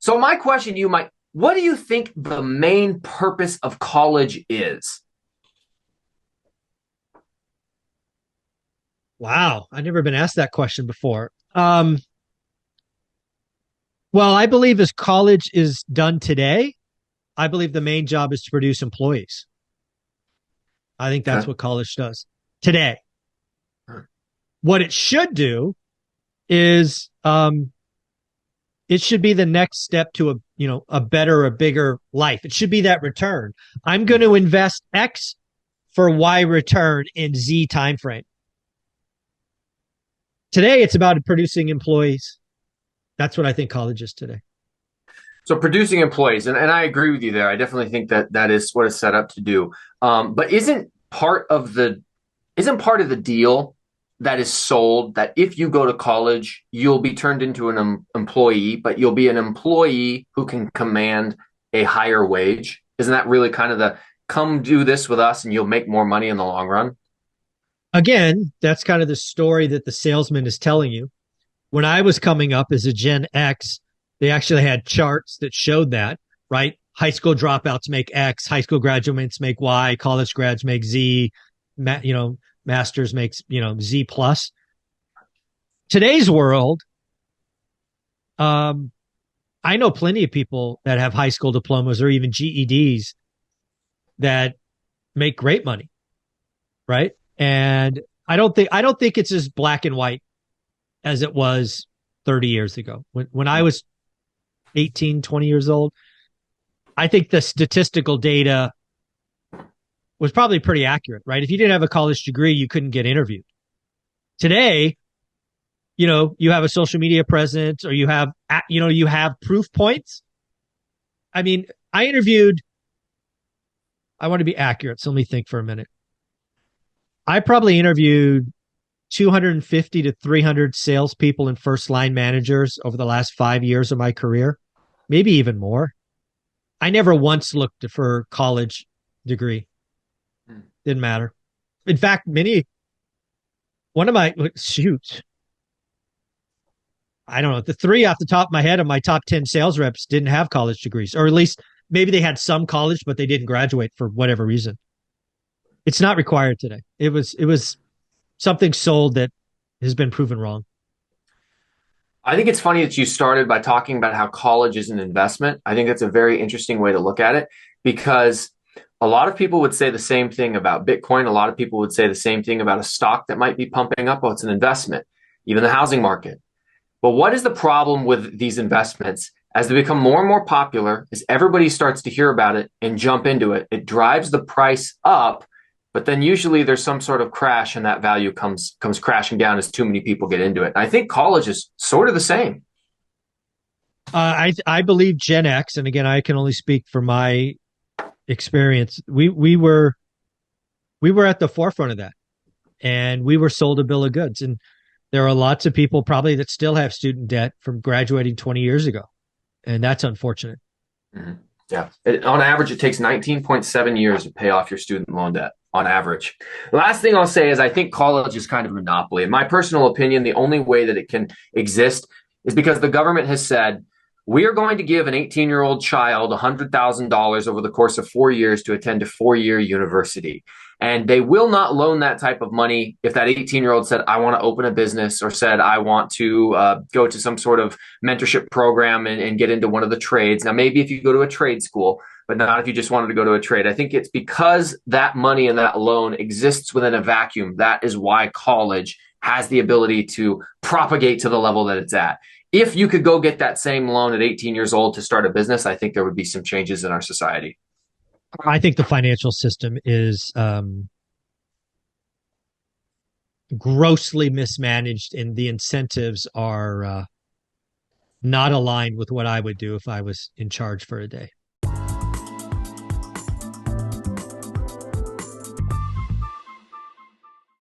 So my question to you, Mike, what do you think the main purpose of college is? Wow, I've never been asked that question before. Well, I believe as college is done today, I believe the main job is to produce employees. I think that's Okay. what college does today. What it should do is it should be the next step to a better, a bigger life. It should be that return. I'm going to invest X for Y return in Z time frame. Today, it's about producing employees. That's what I think college is today. So producing employees, and I agree with you there. I definitely think that that is what it's set up to do. But isn't part of the deal that is sold that if you go to college, you'll be turned into an employee, but you'll be an employee who can command a higher wage? Isn't that really kind of the come do this with us and you'll make more money in the long run? Again, that's kind of the story that the salesman is telling you. When I was coming up as a Gen X, they actually had charts that showed that, right? High school dropouts make X, high school graduates make Y, college grads make Z, masters makes, Z plus. Today's world, um, I know plenty of people that have high school diplomas or even GEDs that make great money, right? And I don't think it's as black and white as it was 30 years ago. When I was 18, 20 years old, I think the statistical data was probably pretty accurate, right? If you didn't have a college degree, you couldn't get interviewed. Today, you have a social media presence or you have proof points. I mean, I want to be accurate. So let me think for a minute. I probably interviewed 250 to 300 salespeople and first line managers over the last 5 years of my career, maybe even more. I never once looked for college degree. Didn't matter. In fact, one of my, shoot, I don't know, the three off the top of my head of my top 10 sales reps didn't have college degrees, or at least maybe they had some college, but they didn't graduate for whatever reason. It's not required today. It was something sold that has been proven wrong. I think it's funny that you started by talking about how college is an investment. I think that's a very interesting way to look at it because a lot of people would say the same thing about Bitcoin. A lot of people would say the same thing about a stock that might be pumping up. Oh, it's an investment, even the housing market. But what is the problem with these investments? As they become more and more popular, as everybody starts to hear about it and jump into it, it drives the price up. But then usually there's some sort of crash and that value comes crashing down as too many people get into it. And I think college is sort of the same. I believe Gen X, and again, I can only speak for my experience. We were at the forefront of that, and we were sold a bill of goods. And there are lots of people probably that still have student debt from graduating 20 years ago, and that's unfortunate. Mhm. Yeah. On average, it takes 19.7 years to pay off your student loan debt on average. The last thing I'll say is I think college is kind of a monopoly. In my personal opinion, the only way that it can exist is because the government has said, we are going to give an 18-year-old child $100,000 over the course of 4 years to attend a four-year university. And they will not loan that type of money if that 18-year-old said, I want to open a business or said, I want to go to some sort of mentorship program and get into one of the trades. Now, maybe if you go to a trade school, but not if you just wanted to go to a trade. I think it's because that money and that loan exists within a vacuum. That is why college has the ability to propagate to the level that it's at. If you could go get that same loan at 18 years old to start a business, I think there would be some changes in our society. I think the financial system is grossly mismanaged, and the incentives are not aligned with what I would do if I was in charge for a day.